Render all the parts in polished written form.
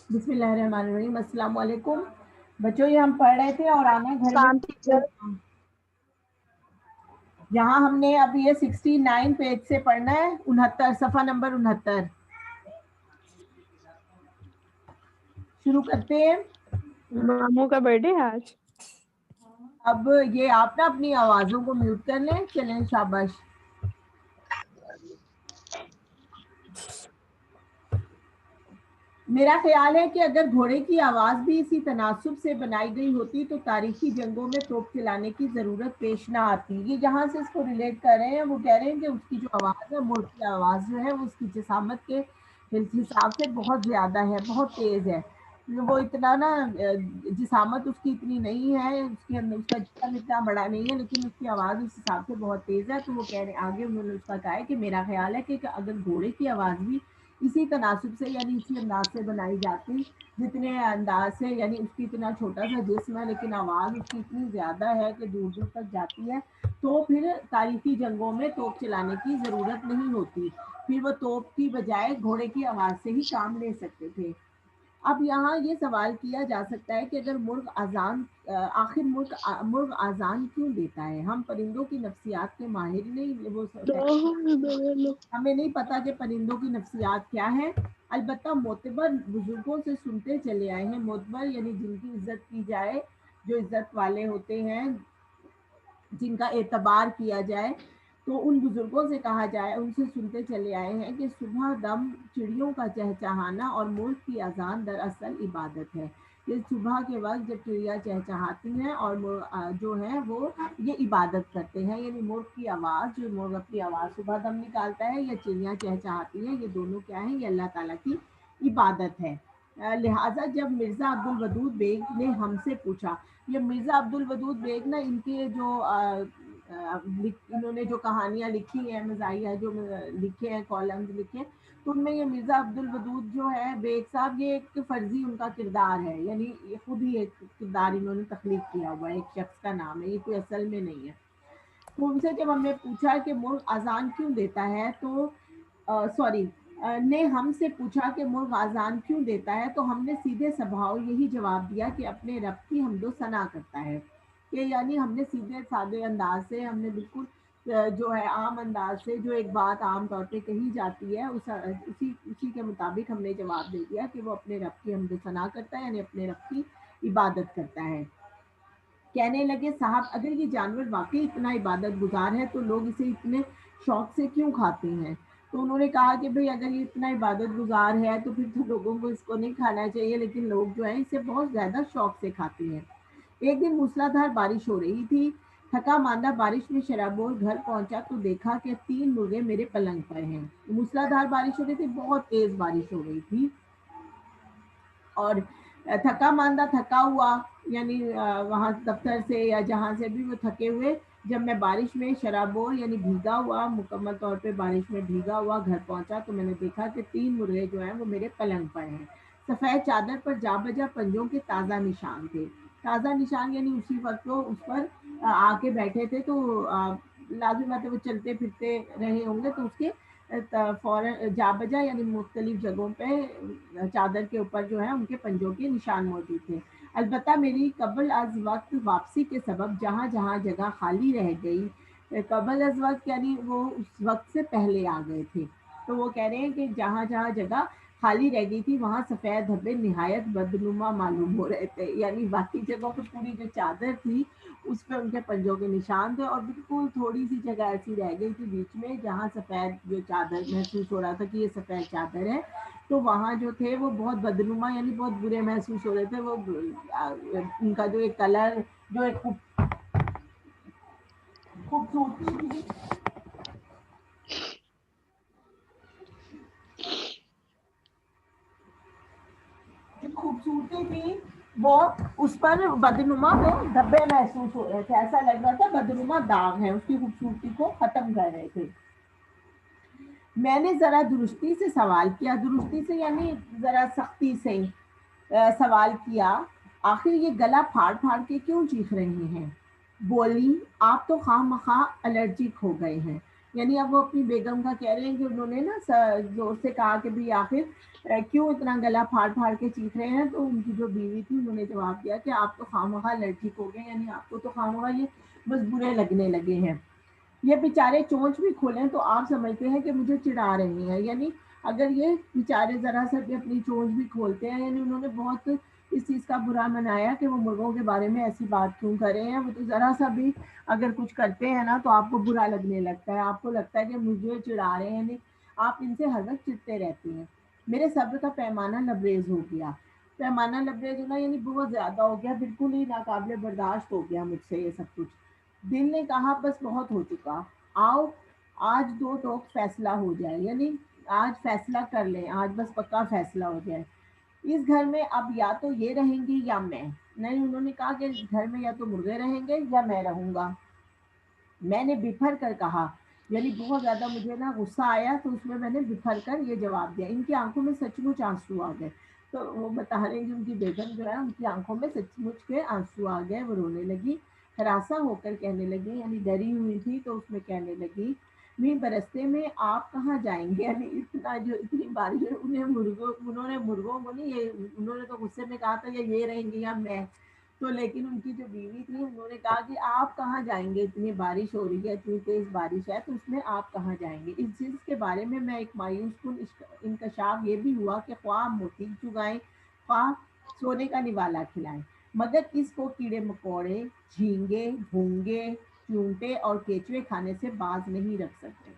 بسم اللہ الرحمن الرحیم. السلام علیکم بچوں. یہ ہم پڑھ رہے تھے اور آنا گھر میں سلام ٹیچر. یہاں ہم نے اب یہ 69 پیج سے پڑھنا ہے, 69 صفحہ نمبر 69. شروع کرتے ہیں. ماموں کا برتھ ڈے ہے آج. اب یہ آپ نا اپنی آوازوں کو میوٹ کر لیں. چلیں شاباش. میرا خیال ہے کہ اگر گھوڑے کی آواز بھی اسی تناسب سے بنائی گئی ہوتی تو تاریخی جنگوں میں توپ چلانے کی ضرورت پیش نہ آتی. یہ جہاں سے اس کو ریلیٹ کر رہے ہیں وہ کہہ رہے ہیں کہ اس کی جو آواز ہے, ملک کی آواز جو ہے, وہ اس کی جسامت کے حساب سے بہت زیادہ ہے, بہت تیز ہے. وہ اتنا نا جسامت اس کی اتنی نہیں ہے, اس کے اندر اس کا جسم اتنا بڑا نہیں ہے, لیکن اس کی آواز اس حساب سے بہت تیز ہے. تو وہ کہہ رہے آگے انہوں نے اس کا کہا ہے کہ میرا خیال ہے کہ اگر گھوڑے کی آواز بھی اسی تناسب سے یعنی اسی انداز سے بنائی جاتی جتنے انداز سے, یعنی اس کی اتنا چھوٹا سا جسم ہے لیکن آواز اس کی اتنی زیادہ ہے کہ دور دور تک جاتی ہے, تو پھر تاریخی جنگوں میں توپ چلانے کی ضرورت نہیں ہوتی. پھر وہ توپ کی بجائے گھوڑے کی آواز سے ہی کام لے سکتے تھے. اب یہاں یہ سوال کیا جا سکتا ہے کہ اگر آخر مرغ آذان کیوں دیتا ہے؟ ہم پرندوں کی نفسیات کے ماہر نہیں, وہ ہمیں نہیں پتا کہ پرندوں کی نفسیات کیا ہے. البتہ معتبر بزرگوں سے سنتے چلے آئے ہیں. معتبر یعنی جن کی عزت کی جائے, جو عزت والے ہوتے ہیں, جن کا اعتبار کیا جائے, تو ان بزرگوں سے کہا جائے, ان سے سنتے چلے آئے ہیں کہ صبح دم چڑیوں کا چہچہانا اور مرغ کی اذان دراصل عبادت ہے. یہ صبح کے وقت جب چڑیا چہچہاتی ہیں اور جو ہے وہ یہ عبادت کرتے ہیں, یعنی مرغ کی آواز, جو مرغ اپنی آواز صبح دم نکالتا ہے یا چڑیاں چہچہاتی ہیں, یہ دونوں کیا ہیں؟ یہ اللہ تعالیٰ کی عبادت ہے. لہٰذا جب مرزا عبد الودود بیگ نے ہم سے پوچھا, یہ مرزا عبد الودود بیگ نا, ان کے جو انہوں نے جو کہانیاں لکھی ہیں, مزاحیہ جو لکھے ہیں, کالمز لکھے, تو ان میں یہ مرزا عبد الودود جو ہے بیگ صاحب, یہ ایک فرضی ان کا کردار ہے, یعنی یہ خود ہی ایک کردار انہوں نے تخلیق کیا ہوا ہے, ایک شخص کا نام ہے, یہ کوئی اصل میں نہیں ہے. تو ان سے جب ہم نے پوچھا کہ مرغ اذان کیوں دیتا ہے, تو نے ہم سے پوچھا کہ مرغ اذان کیوں دیتا ہے, تو ہم نے سیدھے سبھاؤ یہی جواب دیا کہ اپنے رب کی حمد و ثنا کرتا ہے. کہ یعنی ہم نے سیدھے سادے انداز سے, ہم نے بالکل جو ہے عام انداز سے, جو ایک بات عام طور پہ کہی جاتی ہے اسی کے مطابق ہم نے جواب دے دیا کہ وہ اپنے رب کی حمد و ثنا کرتا ہے, یعنی اپنے رب کی عبادت کرتا ہے. کہنے لگے صاحب اگر یہ جانور واقعی اتنا عبادت گزار ہے تو لوگ اسے اتنے شوق سے کیوں کھاتے ہیں؟ تو انہوں نے کہا کہ بھئی اگر یہ اتنا عبادت گزار ہے تو پھر تو لوگوں کو اس کو نہیں کھانا چاہیے, لیکن لوگ جو ہیں اسے بہت زیادہ شوق سے کھاتے ہیں. ایک دن موسلادھار بارش ہو رہی تھی. تھکا ماندہ بارش میں شرابور گھر پہنچا تو دیکھا کہ 3 مرغے میرے پلنگ پر ہیں. موسلادھار بارش ہو رہی تھی, بہت تیز بارش ہو رہی تھی, اور تھکا ماندہ, تھکا ہوا, یعنی وہاں دفتر سے یا جہاں سے بھی وہ تھکے ہوئے, جب میں بارش میں شرابور یعنی بھیگا ہوا, مکمل طور پہ بارش میں بھیگا ہوا گھر پہنچا تو میں نے دیکھا کہ 3 مرغے جو ہیں وہ میرے پلنگ پر ہیں. سفید چادر پر جا بجا پنجوں کے تازہ نشان تھے. تازہ نشان یعنی اسی وقت وہ اس پر آ کے بیٹھے تھے, تو لازم ہے وہ چلتے پھرتے رہے ہوں گے, تو اس کے فوراً جا بجا یعنی مختلف جگہوں پہ چادر کے اوپر جو ہے ان کے پنجوں کے نشان موجود تھے. البتہ میری قبل از وقت واپسی کے سبب جہاں جہاں جگہ خالی رہ گئی, قبل از وقت یعنی وہ اس وقت سے پہلے آ گئے تھے, تو وہ کہہ رہے ہیں کہ جہاں جہاں جگہ خالی رہ گئی تھی وہاں سفید دھبے نہایت بدنما معلوم ہو رہے تھے. یعنی باقی جگہوں پہ پوری جو چادر تھی اس پہ ان کے پنجوں کے نشان تھے, اور بالکل تھوڑی سی جگہ ایسی رہ گئی تھی بیچ میں جہاں سفید جو چادر محسوس ہو رہا تھا کہ یہ سفید چادر ہے, تو وہاں جو تھے وہ بہت بدنما یعنی بہت برے محسوس ہو رہے تھے. وہ ان کا جو ایک کلر, جو ایک خوبصورتی تھی, جو خوبصورتی تھی وہ اس پر بدنما وہ دھبے محسوس ہو رہے تھے, ایسا لگ رہا تھا بدنما داغ ہے, اس کی خوبصورتی کو ختم کر رہے تھے. میں نے ذرا درستی سے سوال کیا, درستی سے یعنی ذرا سختی سے سوال کیا, آخر یہ گلا پھاڑ پھاڑ کے کیوں چیخ رہے ہیں؟ بولی آپ تو خواہ مخواہ الرجک ہو گئے ہیں. یعنی اب وہ اپنی بیگم کا کہہ رہے ہیں کہ انہوں نے نا زور سے کہا کہ بھی آخر کیوں اتنا گلا پھاڑ پھاڑ کے چیخ رہے ہیں. تو ان کی جو بیوی تھی انہوں نے جواب دیا کہ آپ تو خواہ الرجک ہو گئے, یعنی آپ کو تو خواہ یہ بس برے لگنے لگے ہیں. یہ بیچارے چونچ بھی کھولیں تو آپ سمجھتے ہیں کہ مجھے چڑھا رہے ہیں. یعنی اگر یہ بیچارے ذرا سا بھی اپنی چونچ بھی کھولتے ہیں, یعنی انہوں نے بہت اس چیز کا برا منایا کہ وہ مرغوں کے بارے میں ایسی بات کیوں کر رہے ہیں. وہ تو ذرا سا بھی اگر کچھ کرتے ہیں نا تو آپ کو برا لگنے لگتا ہے, آپ کو لگتا ہے کہ مجھے چڑھا رہے ہیں. نہیں, آپ ان سے ہر وقت چڑھتے رہتے ہیں. میرے صبر کا پیمانہ لبریز ہو گیا. پیمانہ لبریز ہونا یعنی بہت زیادہ ہو گیا, بالکل ہی ناقابل برداشت ہو گیا مجھ سے یہ سب کچھ. دل نے کہا بس بہت ہو چکا, آؤ آج دو ٹوک فیصلہ ہو جائے. یعنی آج فیصلہ کر لیں, آج بس پکا فیصلہ ہو جائے. اس گھر میں اب یا تو یہ رہیں گی یا میں. نہیں, انہوں نے کہا کہ گھر میں یا تو مرغے رہیں گے یا میں رہوں گا. میں نے بپھر کر کہا, یعنی بہت زیادہ مجھے نا غصہ آیا, تو اس میں نے بپھر کر یہ جواب دیا. ان کی آنکھوں میں سچ مچ آنسو آ گئے. تو وہ بتا رہے ہیں کہ ان کی بیگم جو ہے ان کی آنکھوں میں سچ مچ کے آنسو آ گئے. وہ رونے لگی, ہراساں ہو کر کہنے لگی, یعنی ڈری ہوئی تھی تو اس میں کہنے لگی, نہیں برستے میں آپ کہاں جائیں گے. یعنی اتنا جو اتنی بارش انہوں نے مرغوں کو نہیں, یہ انہوں نے تو غصے میں کہا تھا کہ یہ رہیں گے یا میں. تو لیکن ان کی جو بیوی تھی انہوں نے کہا کہ آپ کہاں جائیں گے, اتنی بارش ہو رہی ہے, اتنی تیز بارش ہے, تو اس میں آپ کہاں جائیں گے. اس چیز کے بارے میں ایک مایوس کن انکشاف یہ بھی ہوا کہ خواہ موتی چگائیں خواہ سونے کا نوالا کھلائیں, مگر اس کو کیڑے مکوڑے, جھینگے, بھونگے, چونٹے اور کیچوے کھانے سے باز نہیں رکھ سکتے.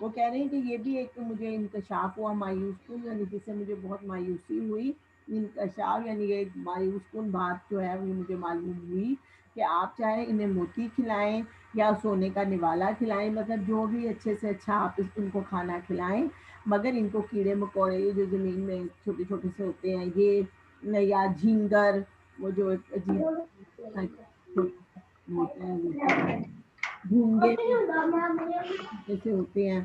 وہ کہہ رہے ہیں کہ یہ بھی ایک مجھے انکشاف ہوا مایوس کن, یعنی جس سے مجھے بہت مایوسی ہوئی. انکشاف یعنی یہ مایوس کن بات جو ہے وہ مجھے معلوم ہوئی کہ آپ چاہے انہیں موتی کھلائیں یا سونے کا نوالا کھلائیں, مطلب جو بھی اچھے سے اچھا آپ ان کو کھانا کھلائیں, مگر ان کو کیڑے مکوڑے جو زمین میں چھوٹے چھوٹے سے ہوتے ہیں, یہ یا جھینگر, وہ جو عجیب ہوتا ہے, بھونگے جیسے ہوتے ہیں.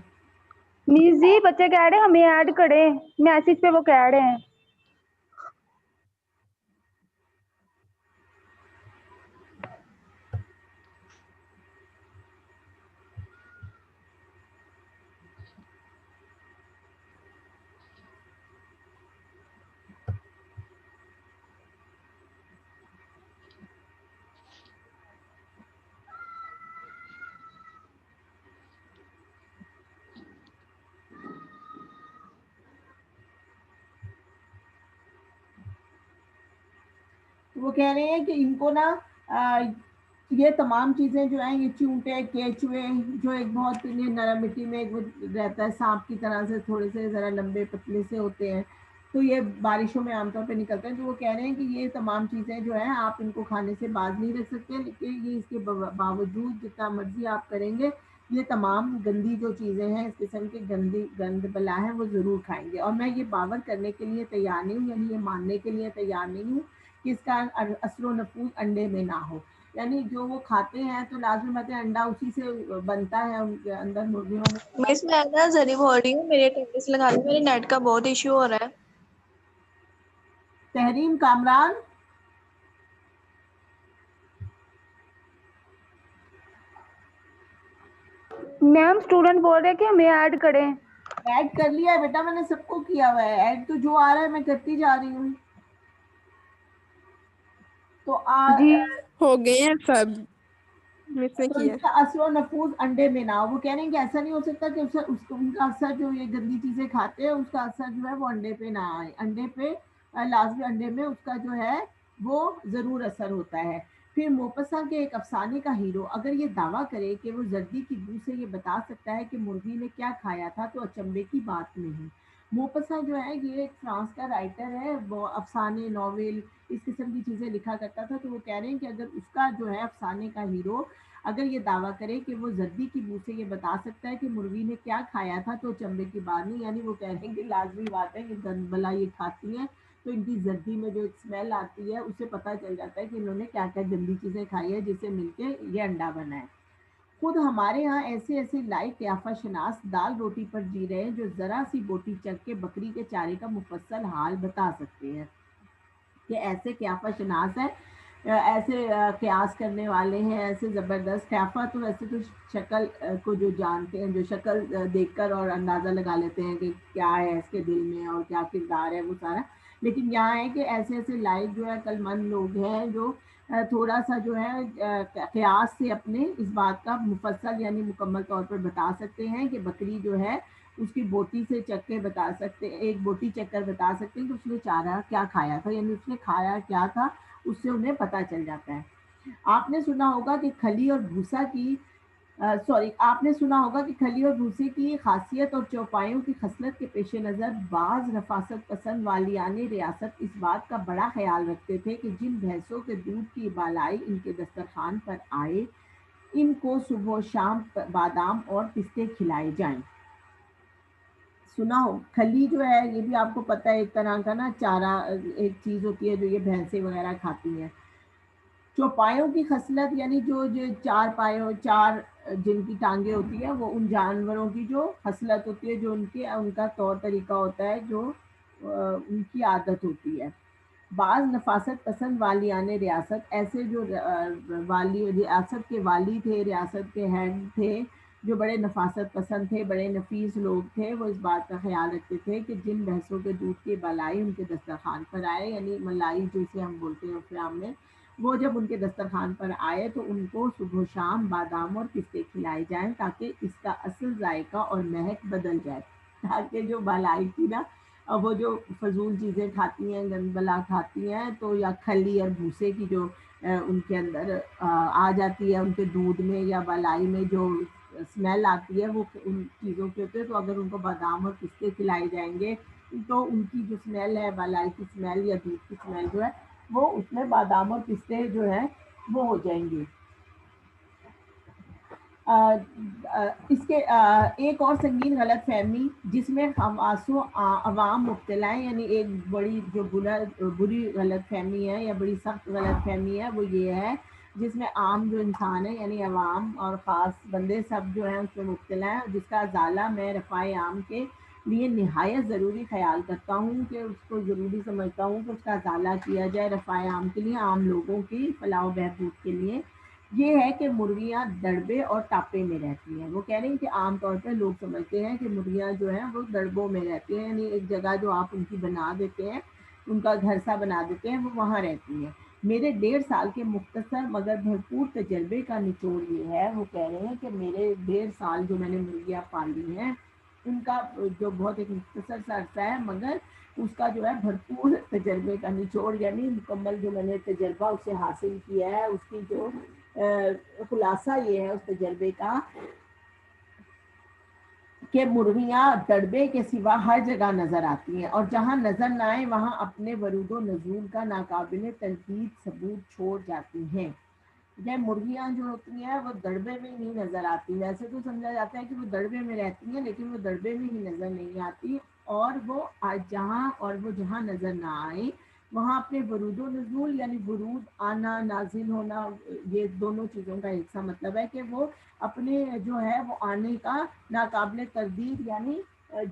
نیزی بچے کہہ رہے ہیں ہمیں ایڈ کریں میسج پہ, وہ کہہ رہے ہیں. وہ کہہ رہے ہیں کہ ان کو نا یہ تمام چیزیں جو ہیں, یہ چونٹے, کیچوے, جو ایک بہت نرم مٹی میں ایک رہتا ہے سانپ کی طرح سے, تھوڑے سے ذرا لمبے پتلے سے ہوتے ہیں, تو یہ بارشوں میں عام طور پہ نکلتے ہیں. تو وہ کہہ رہے ہیں کہ یہ تمام چیزیں جو ہیں آپ ان کو کھانے سے باز نہیں رکھ سکتے, لیکن یہ اس کے باوجود جتنا مرضی آپ کریں گے, یہ تمام گندی جو چیزیں ہیں, اس قسم کی گند بلا ہے, وہ ضرور کھائیں گے. اور میں یہ باور کرنے کے لیے تیار نہیں ہوں, یعنی یہ ماننے کے لیے تیار نہیں ہوں کہ اس کا اثر و نفوذ انڈے میں نہ ہو. یعنی جو وہ کھاتے ہیں تو لازمی بات ہے انڈا اسی سے بنتا ہے, ان کے اندر مرغیوں میں. مس میں نا ذریع ہو رہی ہوں, میرے ٹینس لگا لوں, میرے نیٹ کا بہت ایشو ہو رہا ہے. تحریم کامران, میم اسٹوڈنٹ بول رہے کہ ہمیں ایڈ کریں. ایڈ کر لیا ہے بیٹا, میں نے سب کو کیا ہوا ہے ایڈ, تو جو آ رہا ہے میں کرتی جا رہی ہوں. تو جی ہو گئے ہیں سب, مس نے تو کیا. اس کا اثر و نفوذ انڈے میں نہ ہو. وہ کہہ رہے ہیں کہ ایسا نہیں ہو سکتا کہ ان کا اثر, جو یہ گندی چیزیں کھاتے ہیں اس کا اثر جو ہے وہ انڈے پہ نہ آئے. انڈے پہ لازمی انڈے میں اس کا جو ہے وہ ضرور اثر ہوتا ہے. پھر موپسا کے ایک افسانے کا ہیرو اگر یہ دعویٰ کرے کہ وہ زردی کی بو سے یہ بتا سکتا ہے کہ مرغی نے کیا کھایا تھا, تو اچنبے کی بات نہیں. موپسا جو ہے یہ ایک فرانس کا رائٹر ہے, وہ افسانے, ناول, اس قسم کی چیزیں لکھا کرتا تھا. تو وہ کہہ رہے ہیں کہ اگر اس کا جو ہے افسانے کا ہیرو اگر یہ دعویٰ کرے کہ وہ زردی کی بو سے یہ بتا سکتا ہے کہ مرغی نے کیا کھایا تھا, تو چمبے کی بات نہیں. یعنی وہ کہہ رہے ہیں کہ لازمی بات ہے, یہ گند بلا یہ کھاتی ہیں, تو ان کی زردی میں جو ایک اسمیل آتی ہے, اسے پتہ چل جاتا ہے کہ انہوں نے کیا کیا گندی چیزیں کھائی ہے, جسے مل کے یہ انڈا بنا ہے. خود ہمارے ہاں ایسے ایسے لائق قیافہ شناس دال روٹی پر جی رہے ہیں, جو ذرا سی بوٹی چکھ کے بکری کے چارے کا مفصل حال بتا سکتے ہیں. کہ ایسے قیافہ شناس ہے ایسے قیاس کرنے والے ہیں ایسے زبردست. قیافہ تو ویسے تو شکل کو جو جانتے ہیں، جو شکل دیکھ کر اور اندازہ لگا لیتے ہیں کہ کیا ہے اس کے دل میں اور کیا کردار ہے وہ سارا. لیکن یہاں ہے کہ ایسے ایسے لائق جو ہے عقل مند لوگ ہیں جو تھوڑا سا جو ہے قیاس سے اپنے اس بات کا مفصل یعنی مکمل طور پر بتا سکتے ہیں کہ بکری جو ہے اس کی بوٹی سے چک کے بتا سکتے، ایک بوٹی چک کر بتا سکتے ہیں کہ اس نے چارہ کیا کھایا تھا، یعنی اس نے کھایا کیا تھا، اس سے انہیں پتہ چل جاتا ہے. آپ نے سنا ہوگا کہ کھلی اور بھوسا کی آپ نے سنا ہوگا کہ کھلی اور بھوسے کی خاصیت اور چوپایوں کی خصلت کے پیش نظر بعض نفاست پسند والیان ریاست اس بات کا بڑا خیال رکھتے تھے کہ جن بھینسوں کے دودھ کی بالائی ان کے دسترخوان پر آئے ان کو صبح و شام بادام اور پستے کھلائے جائیں. سنا ہو کھلی جو ہے یہ بھی آپ کو پتہ ہے ایک طرح کا نا چارہ، ایک چیز ہوتی ہے جو یہ بھینسیں وغیرہ کھاتی ہیں. چوپایوں کی خصلت یعنی جو چار پایوں، چار جن کی ٹانگیں ہوتی ہیں وہ ان جانوروں کی جو خصلت ہوتی ہے، جو ان کا طور طریقہ ہوتا ہے، جو ان کی عادت ہوتی ہے. بعض نفاست پسند والیان ریاست ایسے جو والی ریاست کے والی تھے، ریاست کے ہیڈ تھے، جو بڑے نفاست پسند تھے، بڑے نفیس لوگ تھے، وہ اس بات کا خیال رکھتے تھے کہ جن بھینسوں کے دودھ کی بالائی ان کے دسترخوان پر آئے، یعنی ملائی جسے ہم بولتے ہیں افرام میں، وہ جب ان کے دسترخوان پر آئے تو ان کو صبح و شام بادام اور پستے کھلائے جائیں تاکہ اس کا اصل ذائقہ اور مہک بدل جائے. تاکہ جو بالائی تھی نا، وہ جو فضول چیزیں کھاتی ہیں، گند بلا کھاتی ہیں، تو یا کھلی اور بھوسے کی جو ان کے اندر آ جاتی ہے، ان کے دودھ میں یا بالائی میں جو اسمیل آتی ہے وہ ان چیزوں کے ہوتے ہیں، تو اگر ان کو بادام اور پستے کھلائے جائیں گے تو ان کی جو اسمیل ہے، بالائی کی اسمیل یا دودھ کی اسمیل جو ہے وہ اس میں بادام اور پستے جو ہیں وہ ہو جائیں گے. اس کے ایک اور سنگین غلط فہمی جس میں خواص عوام مبتلا ہیں، یعنی ایک بڑی جو بری غلط فہمی ہے یا بڑی سخت غلط فہمی ہے وہ یہ ہے جس میں عام جو انسان ہے یعنی عوام اور خاص بندے سب جو ہیں اس میں مبتلا ہیں، جس کا ازالہ میں رفع عام کے لیے نہایت ضروری خیال کرتا ہوں کہ اس کو ضروری سمجھتا ہوں کہ اس کا ازالہ کیا جائے رفع عام کے لیے، عام لوگوں کی فلاح و بہبود کے لیے. یہ ہے کہ مرغیاں دڑبے اور ٹاپے میں رہتی ہیں. وہ کہہ رہے ہیں کہ عام طور پہ لوگ سمجھتے ہیں کہ مرغیاں جو ہیں وہ دڑبوں میں رہتی ہیں، یعنی ایک جگہ جو آپ ان کی بنا دیتے ہیں، ان کا گھر سا بنا دیتے ہیں، وہ وہاں رہتی ہیں. میرے 1.5 سال کے مختصر مگر بھرپور تجربے کا نچوڑ یہ ہے، وہ کہہ رہے ہیں کہ میرے 1.5 سال جو میں نے مرغیاں پالی ہیں ان کا جو بہت ایک مختصر سا عرصہ ہے مگر اس کا جو ہے بھرپور تجربے کا نچوڑ یعنی مکمل جو میں نے تجربہ اس سے حاصل کیا ہے، اس کی جو خلاصہ یہ ہے اس تجربے کا کہ مرغیاں دڑبے کے سوا ہر جگہ نظر آتی ہیں اور جہاں نظر نہ آئے وہاں اپنے ورود و نزول کا ناقابل تردید ثبوت چھوڑ جاتی ہیں. یہ مرغیاں جو ہوتی ہیں وہ دڑبے میں ہی نظر آتی، ویسے تو سمجھا جاتا ہے کہ وہ دڑبے میں رہتی ہیں لیکن وہ دڑبے میں ہی نظر نہیں آتی، اور وہ جہاں نظر نہ آئے وہاں اپنے ورود و نزول یعنی ورود آنا، نازل ہونا، یہ دونوں چیزوں کا ایک سا مطلب ہے کہ وہ اپنے جو ہے وہ آنے کا ناقابل تردید یعنی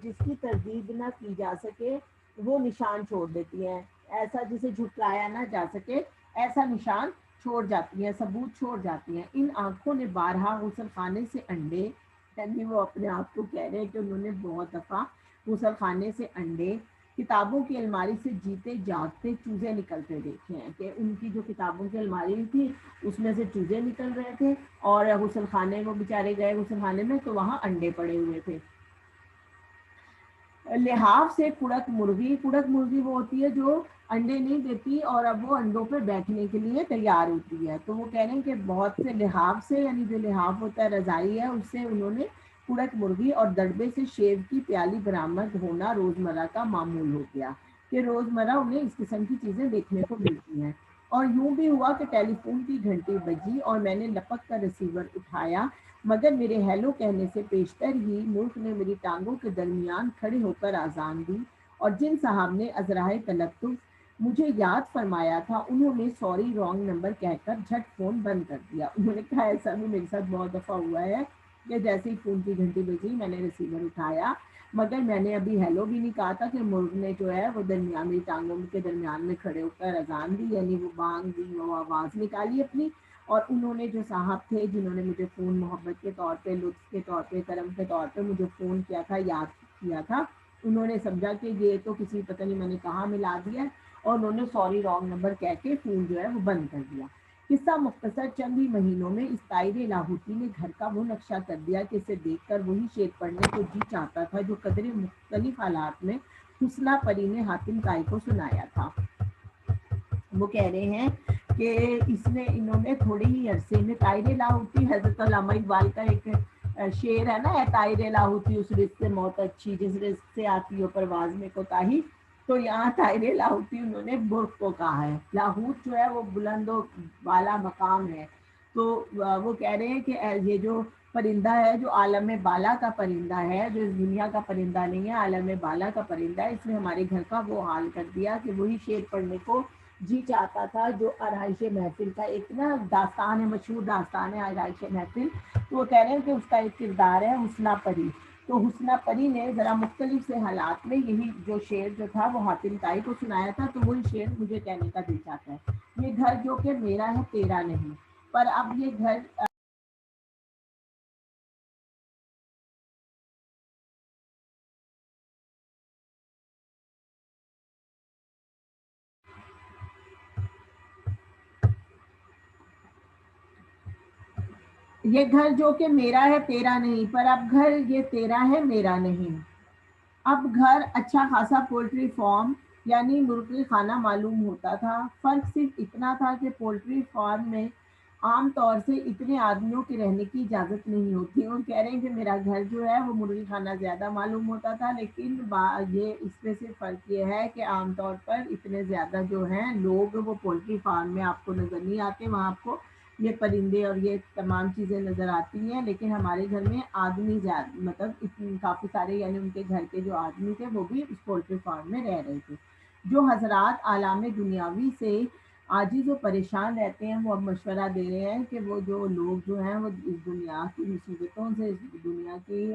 جس کی تردید نہ کی جا سکے وہ نشان چھوڑ دیتی ہیں، ایسا جسے جھٹلایا نہ جا سکے ایسا نشان چھوڑ جاتی ہیں، ثبوت چھوڑ جاتی ہیں. ان آنکھوں نے بارہا غسل خانے سے انڈے، یعنی وہ اپنے آپ کو کہہ رہے ہیں کہ انہوں نے بہت دفعہ غسل خانے سے انڈے، کتابوں کی الماری سے جیتے جاگتے چوزے نکلتے دیکھے ہیں، کہ ان کی جو کتابوں کی الماری تھی اس میں سے چوزے نکل رہے تھے اور غسل خانے وہ بیچارے گئے غسل خانے میں تو وہاں انڈے پڑے ہوئے تھے. لحاف سے کڑک مرغی وہ ہوتی ہے جو انڈے نہیں دیتی اور اب وہ انڈوں پہ بیٹھنے کے لیے تیار ہوتی ہے، تو وہ کہہ رہے ہیں کہ بہت سے لحاف سے یعنی جو لحاف ہوتا ہے رضائی ہے اس سے انہوں نے کڑک مرغی اور دڑبے سے شیو کی پیالی برآمد ہونا روزمرہ کا معمول ہو گیا کہ روزمرہ انہیں اس قسم کی چیزیں دیکھنے کو ملتی ہیں. اور یوں بھی ہوا کہ ٹیلی فون کی گھنٹی بجی اور میں نے لپک کر ریسیور اٹھایا مگر میرے ہیلو کہنے سے پیشتر ہی ملک نے میری ٹانگوں کے درمیان کھڑے ہو کر آذان دی اور جن صاحب نے ازرائے تلطف مجھے یاد فرمایا تھا انہوں نے سوری رانگ نمبر کہہ کر جھٹ فون بند کر دیا. انہوں نے کہا ایسا بھی میرے ساتھ بہت دفعہ ہوا ہے کہ جیسے ہی فون کی گھنٹی بجی میں نے ریسیور اٹھایا مگر میں نے ابھی ہیلو بھی نہیں کہا تھا کہ مرغ نے جو ہے وہ درمیانی ٹانگوں کے درمیان میں کھڑے ہو کر اذان دی، یعنی وہ بانگ دی، وہ آواز نکالی اپنی. اور انہوں نے جو صاحب تھے جنہوں نے مجھے فون محبت کے طور پہ، لطف کے طور پہ، کرم کے طور پہ مجھے فون کیا تھا، یاد کیا تھا، انہوں نے سمجھا کہ یہ تو کسی پتہ نہیں میں نے کہاں ملا دیا، اور انہوں نے سوری رانگ نمبر کہہ کے فون جو ہے وہ بند کر دیا. قصہ مختصر، چند ہی مہینوں میں اس طائر لاہوتی نے گھر کا وہ نقشہ کر دیا کہ اسے دیکھ کر وہی شعر پڑھنے کو جی چاہتا تھا جو قدرے مختلف حالات میں حسنہ پری نے حاتم طائی کو سنایا تھا. وہ کہہ رہے ہیں کہ انہوں نے تھوڑے ہی عرصے میں طائر لاہوتی، حضرت علامہ اقبال کا ایک شعر ہے نا، طائر لاہوتی اس رزق سے موت اچھی جس رزق سے آتی ہو پرواز میں کوتاہی. تو یہاں طائر لاہوتی انہوں نے برق کو کہا ہے. لاہوت جو ہے وہ بلند و بالا مقام ہے. تو وہ کہہ رہے ہیں کہ یہ جو پرندہ ہے جو عالم بالا کا پرندہ ہے، جو اس دنیا کا پرندہ نہیں ہے، عالم بالا کا پرندہ ہے، اس نے ہمارے گھر کا وہ حال کر دیا کہ وہی شعر پڑھنے کو جی چاہتا تھا جو آرائش محفل کا ایک نا داستان ہے، مشہور داستان ہے آرائش محفل. تو وہ کہہ رہے ہیں کہ اس کا ایک کردار ہے حسنہ پری. تو حسنہ پری نے ذرا مختلف سے حالات میں یہی جو شعر جو تھا وہ حاتم طائی کو سنایا تھا. تو وہی شعر مجھے کہنے کا دل چاہتا ہے. یہ گھر جو کہ میرا ہے تیرا نہیں، پر اب یہ گھر یہ گھر جو کہ میرا ہے تیرا نہیں، پر اب گھر یہ تیرا ہے میرا نہیں. اب گھر اچھا خاصا پولٹری فارم یعنی مرغی خانہ معلوم ہوتا تھا. فرق صرف اتنا تھا کہ پولٹری فارم میں عام طور سے اتنے آدمیوں کے رہنے کی اجازت نہیں ہوتی. اور کہہ رہے ہیں کہ میرا گھر جو ہے وہ مرغی خانہ زیادہ معلوم ہوتا تھا، لیکن یہ اس میں سے فرق یہ ہے کہ عام طور پر اتنے زیادہ جو ہیں لوگ وہ پولٹری فارم میں آپ کو نظر نہیں آتے. وہاں آپ کو یہ پرندے اور یہ تمام چیزیں نظر آتی ہیں، لیکن ہمارے گھر میں آدمی زیادہ مطلب کافی سارے، یعنی ان کے گھر کے جو آدمی تھے وہ بھی اس پولٹری فارم میں رہ رہے تھے. جو حضرات عالم دنیاوی سے عاجز و پریشان رہتے ہیں وہ اب مشورہ دے رہے ہیں کہ وہ جو لوگ جو ہیں وہ اس دنیا کی مصیبتوں سے، اس دنیا کی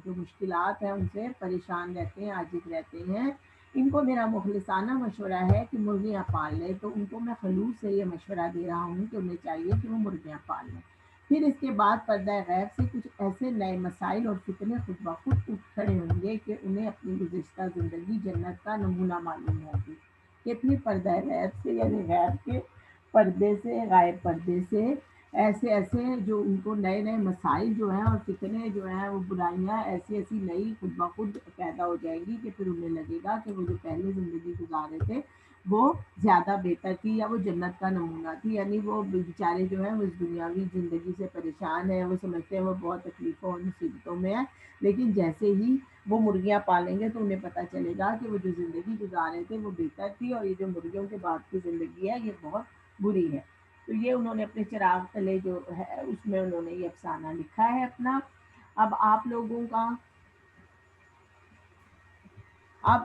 جو مشکلات ہیں ان سے پریشان رہتے ہیں، عاجز رہتے ہیں، ان کو میرا مخلصانہ مشورہ ہے کہ مرغیاں پال لیں. تو ان کو میں خلوص سے یہ مشورہ دے رہا ہوں کہ انہیں چاہیے کہ وہ مرغیاں پال لیں. پھر اس کے بعد پردہ غیب سے کچھ ایسے نئے مسائل اور فتنے خود بخود اٹھ کھڑے ہوں گے کہ انہیں اپنی گزشتہ زندگی جنت کا نمونہ معلوم ہوگی. کہ اپنی پردہ غیب سے یعنی غیب کے پردے سے، غائب پردے سے ایسے جو ان کو نئے نئے مسائل جو ہیں اور فتنے جو ہیں، وہ برائیاں ایسی ایسی نئی خود بخود پیدا ہو جائیں گی کہ پھر انہیں لگے گا کہ وہ جو پہلے زندگی گزارے تھے وہ زیادہ بہتر تھی یا وہ جنت کا نمونہ تھی. یعنی وہ بیچارے جو ہیں وہ اس دنیاوی زندگی سے پریشان ہیں، وہ سمجھتے ہیں وہ بہت تکلیفوں اور مصیبتوں میں ہیں، لیکن جیسے ہی وہ مرغیاں پالیں گے تو انہیں پتہ چلے گا کہ وہ جو زندگی گزارے تھے وہ بہتر تھی، اور یہ جو مرغیوں کے بعد کی زندگی ہے یہ بہت بری ہے. تو یہ انہوں نے اپنے چراغ تلے جو ہے اس میں انہوں نے یہ افسانہ لکھا ہے اپنا. اب آپ لوگوں کا اب